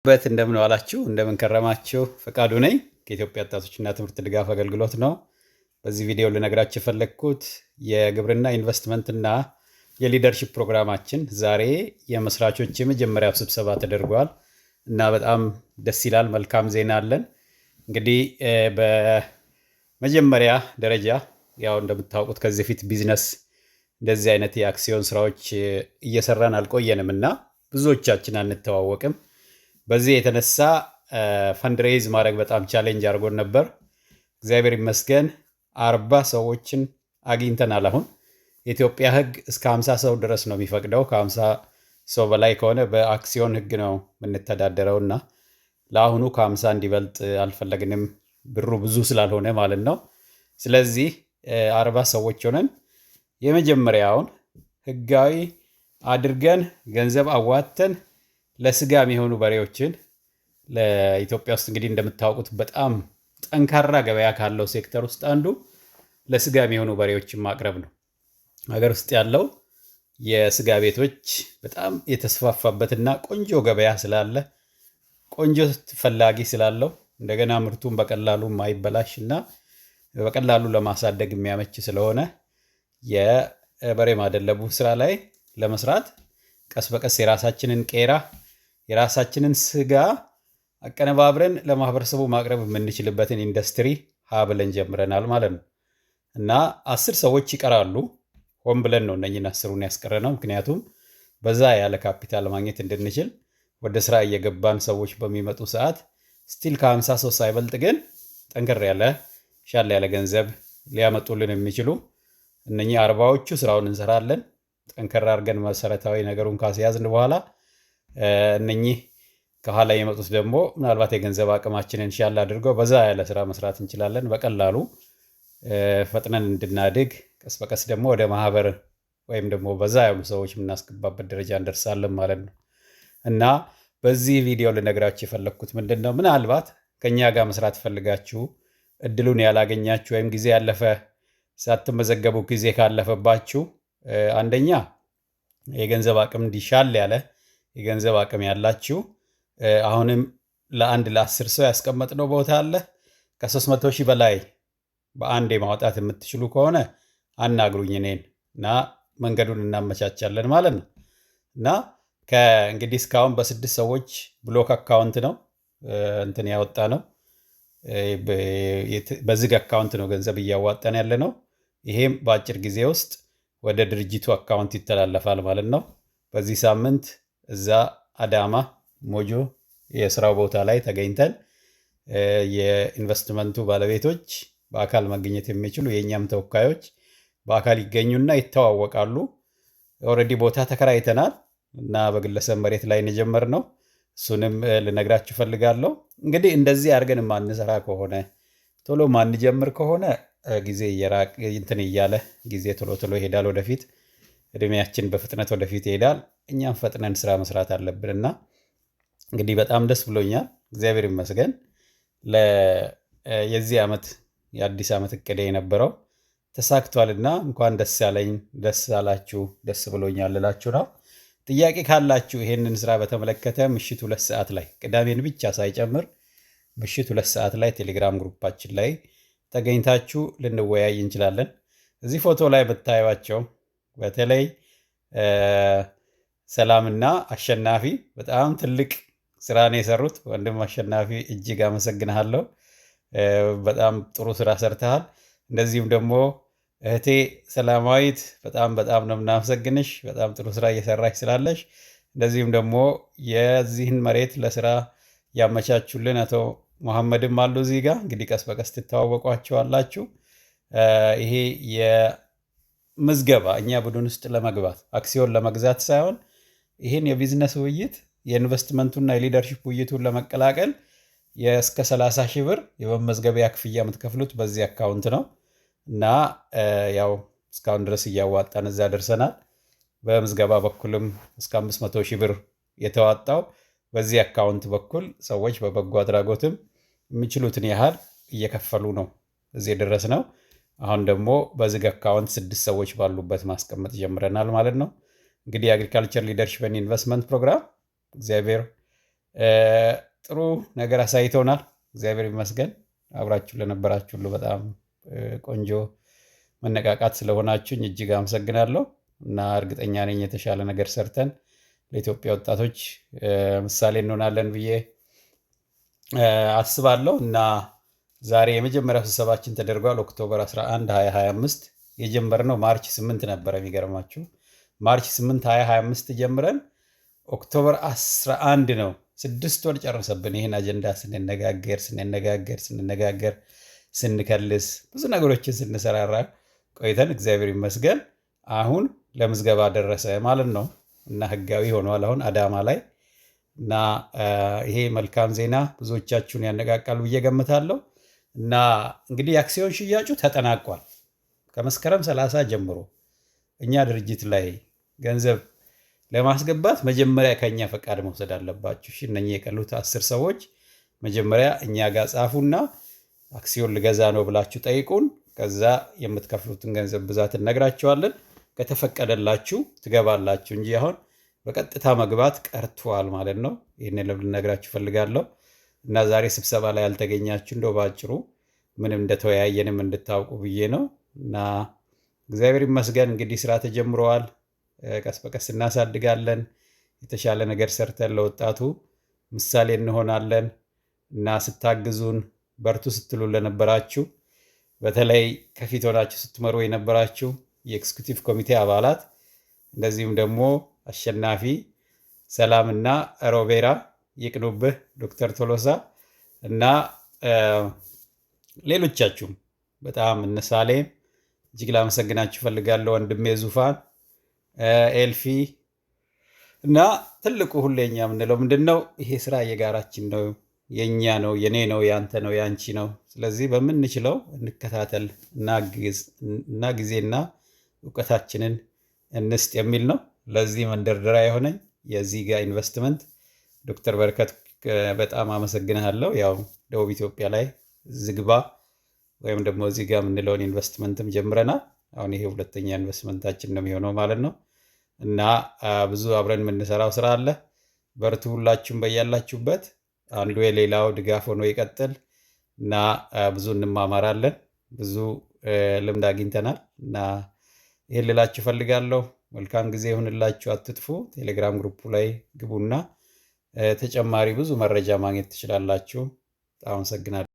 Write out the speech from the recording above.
እንደምን ዋላችሁ፣ እንደምን ከረማችሁ። ፈቃዱ ነኝ ከኢትዮጵያ ወጣቶችና ትምህርት ድጋፍ አገልግሎት ነው። በዚህ ቪዲዮ ልነግራችሁ የፈለግኩት የግብርና ኢንቨስትመንትና የሊደርሺፕ ፕሮግራማችን ዛሬ የመስራቾች የመጀመሪያ ስብሰባ ተደርጓል እና በጣም ደስ ይላል። መልካም ዜና አለን። እንግዲህ በመጀመሪያ ደረጃ ያው እንደምታውቁት ከዚህ ፊት ቢዝነስ እንደዚህ አይነት የአክሲዮን ስራዎች እየሰራን አልቆየንም እና ብዙዎቻችን አንተዋወቅም። በዚህ የተነሳ ፈንድሬዝ ማድረግ በጣም ቻሌንጅ አድርጎን ነበር። እግዚአብሔር ይመስገን 40 ሰዎችን አግኝተናል። አሁን የኢትዮጵያ ሕግ እስከ 50 ሰው ድረስ ነው የሚፈቅደው። ከ50 ሰው በላይ ከሆነ በአክሲዮን ሕግ ነው የምንተዳደረው እና ለአሁኑ ከ50 እንዲበልጥ አልፈለግንም፣ ብሩ ብዙ ስላልሆነ ማለት ነው። ስለዚህ 40 ሰዎች ሆነን የመጀመሪያውን ሕጋዊ አድርገን ገንዘብ አዋተን ለስጋ የሚሆኑ በሬዎችን ለኢትዮጵያ ውስጥ እንግዲህ እንደምታውቁት በጣም ጠንካራ ገበያ ካለው ሴክተር ውስጥ አንዱ ለስጋ የሚሆኑ በሬዎችን ማቅረብ ነው። ሀገር ውስጥ ያለው የስጋ ቤቶች በጣም የተስፋፋበትና ቆንጆ ገበያ ስላለ ቆንጆ ፈላጊ ስላለው እንደገና ምርቱን በቀላሉ ማይበላሽ እና በቀላሉ ለማሳደግ የሚያመች ስለሆነ የበሬ ማደለቡ ስራ ላይ ለመስራት ቀስ በቀስ የራሳችንን ቄራ የራሳችንን ስጋ አቀነባብረን ለማህበረሰቡ ማቅረብ የምንችልበትን ኢንዱስትሪ ብለን ጀምረናል ማለት ነው እና 10 ሰዎች ይቀራሉ። ሆን ብለን ነው እነኝን 10ሩን ያስቀረነው። ምክንያቱም በዛ ያለ ካፒታል ማግኘት እንድንችል ወደ ስራ እየገባን ሰዎች በሚመጡ ሰዓት ስቲል ከ50 ሰው ሳይበልጥ ግን ጠንከር ያለ ሻል ያለ ገንዘብ ሊያመጡልን የሚችሉ እነኚህ 40ዎቹ ስራውን እንሰራለን። ጠንከር አድርገን መሰረታዊ ነገሩን ካስያዝን በኋላ እነኚህ ከኋላ የመጡት ደግሞ ምናልባት የገንዘብ አቅማችንን ሻል አድርገው በዛ ያለ ስራ መስራት እንችላለን። በቀላሉ ፈጥነን እንድናድግ ቀስ በቀስ ደግሞ ወደ ማህበር ወይም ደግሞ በዛ ያሉ ሰዎች የምናስገባበት ደረጃ እንደርሳለን ማለት ነው እና በዚህ ቪዲዮ ልነግራችሁ የፈለግኩት ምንድን ነው፣ ምናልባት ከኛ ጋር መስራት ፈልጋችሁ እድሉን ያላገኛችሁ ወይም ጊዜ ያለፈ ሳትመዘገቡ ጊዜ ካለፈባችሁ አንደኛ የገንዘብ አቅም እንዲሻል ያለ የገንዘብ አቅም ያላችሁ አሁንም ለ10 ሰው ያስቀመጥነው ቦታ አለ። ከ300,000 በላይ በአንዴ ማውጣት የምትችሉ ከሆነ አናግሩኝ እኔን እና መንገዱን እናመቻቻለን ማለት ነው እና እንግዲህ እስካሁን በ6 ሰዎች ብሎክ አካውንት ነው እንትን ያወጣ ነው። በዝግ አካውንት ነው ገንዘብ እያዋጣን ያለ ነው። ይሄም በአጭር ጊዜ ውስጥ ወደ ድርጅቱ አካውንት ይተላለፋል ማለት ነው። በዚህ ሳምንት እዛ አዳማ ሞጆ የስራው ቦታ ላይ ተገኝተን የኢንቨስትመንቱ ባለቤቶች በአካል መገኘት የሚችሉ የእኛም ተወካዮች በአካል ይገኙና ይተዋወቃሉ። ኦልሬዲ ቦታ ተከራይተናል እና በግለሰብ መሬት ላይ የጀመርነው እሱንም ልነግራችሁ ፈልጋለሁ። እንግዲህ እንደዚህ አድርገን ማንሰራ ከሆነ ቶሎ ማንጀምር ከሆነ ጊዜ እንትን እያለ ጊዜ ቶሎ ይሄዳል ወደፊት፣ እድሜያችን በፍጥነት ወደፊት ይሄዳል። እኛም ፈጥነን ስራ መስራት አለብንና እንግዲህ በጣም ደስ ብሎኛል። እግዚአብሔር ይመስገን። የዚህ ዓመት የአዲስ ዓመት እቅዴ የነበረው ተሳክቷልና እንኳን ደስ ያለኝ፣ ደስ አላችሁ፣ ደስ ብሎኛል ልላችሁ ነው። ጥያቄ ካላችሁ ይሄንን ስራ በተመለከተ ምሽት 2 ሰዓት ላይ ቅዳሜን ብቻ ሳይጨምር ምሽት 2 ሰዓት ላይ ቴሌግራም ግሩፓችን ላይ ተገኝታችሁ ልንወያይ እንችላለን። እዚህ ፎቶ ላይ ብታዩዋቸው በተለይ ሰላምና አሸናፊ በጣም ትልቅ ስራ ነው የሰሩት። ወንድም አሸናፊ እጅግ አመሰግንሃለሁ። በጣም ጥሩ ስራ ሰርተሃል። እንደዚሁም ደግሞ እህቴ ሰላማዊት በጣም ነው የምናመሰግንሽ። በጣም ጥሩ ስራ እየሰራሽ ስላለሽ። እንደዚሁም ደግሞ የዚህን መሬት ለስራ ያመቻቹልን አቶ መሐመድም አሉ እዚህ ጋር። እንግዲህ ቀስ በቀስ ትተዋወቋቸዋላችሁ። ይሄ የምዝገባ እኛ ቡድን ውስጥ ለመግባት አክሲዮን ለመግዛት ሳይሆን ይህን የቢዝነስ ውይይት የኢንቨስትመንቱና የሊደርሺፕ ውይይቱን ለመቀላቀል እስከ 30,000 ብር የመመዝገቢያ ክፍያ የምትከፍሉት በዚህ አካውንት ነው እና ያው እስካሁን ድረስ እያዋጣን እዛ ደርሰናል። በምዝገባ በኩልም እስከ 500,000 ብር የተዋጣው በዚህ አካውንት በኩል ሰዎች በበጎ አድራጎትም የሚችሉትን ያህል እየከፈሉ ነው እዚህ የደረስ ነው። አሁን ደግሞ በዝግ አካውንት 6 ሰዎች ባሉበት ማስቀመጥ ጀምረናል ማለት ነው። እንግዲህ የአግሪካልቸር ሊደርሺፕ ኤንድ ኢንቨስትመንት ፕሮግራም እግዚአብሔር ጥሩ ነገር አሳይተውናል። እግዚአብሔር ይመስገን። አብራችሁ ለነበራችሁ ሁሉ በጣም ቆንጆ መነቃቃት ስለሆናችሁኝ እጅግ አመሰግናለሁ እና እርግጠኛ ነኝ የተሻለ ነገር ሰርተን ለኢትዮጵያ ወጣቶች ምሳሌ እንሆናለን ብዬ አስባለሁ እና ዛሬ የመጀመሪያው ስብሰባችን ተደርጓል። ኦክቶበር 11 2025 የጀመርነው ማርች 8 ነበረ። የሚገርማችሁ ማርች 8 2025 ጀምረን ኦክቶበር 11 ነው 6 ወር ጨረሰብን። ይህን አጀንዳ ስንነጋገር ስንከልስ ብዙ ነገሮችን ስንሰራራ ቆይተን እግዚአብሔር ይመስገን አሁን ለምዝገባ ደረሰ ማለት ነው እና ህጋዊ ሆኗል አሁን አዳማ ላይ እና ይሄ መልካም ዜና ብዙዎቻችሁን ያነቃቃል ብዬ ገምታለሁ። እና እንግዲህ የአክሲዮን ሽያጩ ተጠናቋል። ከመስከረም 30 ጀምሮ እኛ ድርጅት ላይ ገንዘብ ለማስገባት መጀመሪያ ከኛ ፈቃድ መውሰድ አለባችሁ። እነኚህ የቀሉት 10 ሰዎች መጀመሪያ እኛ ጋር ጻፉና አክሲዮን ልገዛ ነው ብላችሁ ጠይቁን። ከዛ የምትከፍሉትን ገንዘብ ብዛት እነግራችኋለን። ከተፈቀደላችሁ ትገባላችሁ እንጂ አሁን በቀጥታ መግባት ቀርቷል ማለት ነው። ይህን ልነግራችሁ ፈልጋለሁ እና ዛሬ ስብሰባ ላይ ያልተገኛችሁ እንደው ባጭሩ ምንም እንደተወያየንም እንድታውቁ ብዬ ነው እና እግዚአብሔር ይመስገን እንግዲህ ስራ ተጀምረዋል። ቀስ በቀስ እናሳድጋለን። የተሻለ ነገር ሰርተን ለወጣቱ ምሳሌ እንሆናለን እና ስታግዙን በርቱ ስትሉ ለነበራችሁ በተለይ ከፊት ሆናችሁ ስትመሩ የነበራችሁ የኤክስኪዩቲቭ ኮሚቴ አባላት እንደዚሁም ደግሞ አሸናፊ፣ ሰላምና ሮቤራ ይቅኑብህ፣ ዶክተር ቶሎሳ እና ሌሎቻችሁም በጣም እነሳሌም እጅግ ላመሰግናችሁ ፈልጋለሁ። ወንድሜ ዙፋን፣ ኤልፊ እና ትልቁ ሁሌኛ የምንለው ምንድን ነው? ይሄ ስራ የጋራችን ነው፣ የእኛ ነው፣ የኔ ነው፣ ያንተ ነው፣ ያንቺ ነው። ስለዚህ በምንችለው እንከታተል፣ እና ጊዜና እውቀታችንን እንስጥ የሚል ነው። ለዚህ መንደርደሪያ የሆነኝ የዚህ ጋር ኢንቨስትመንት ዶክተር በረከት በጣም አመሰግንሃለሁ። ያው ደቡብ ኢትዮጵያ ላይ ዝግባ ወይም ደግሞ እዚህ ጋር የምንለውን ኢንቨስትመንትም ጀምረናል። አሁን ይሄ ሁለተኛ ኢንቨስትመንታችን ነው የሚሆነው ማለት ነው እና ብዙ አብረን የምንሰራው ስራ አለ። በርቱ ሁላችሁም በያላችሁበት። አንዱ የሌላው ድጋፍ ሆኖ ይቀጥል እና ብዙ እንማማራለን። ብዙ ልምድ አግኝተናል እና ይህን ልላችሁ ፈልጋለሁ። መልካም ጊዜ ይሁንላችሁ። አትጥፉ። ቴሌግራም ግሩፑ ላይ ግቡና ተጨማሪ ብዙ መረጃ ማግኘት ትችላላችሁ። አመሰግናለሁ።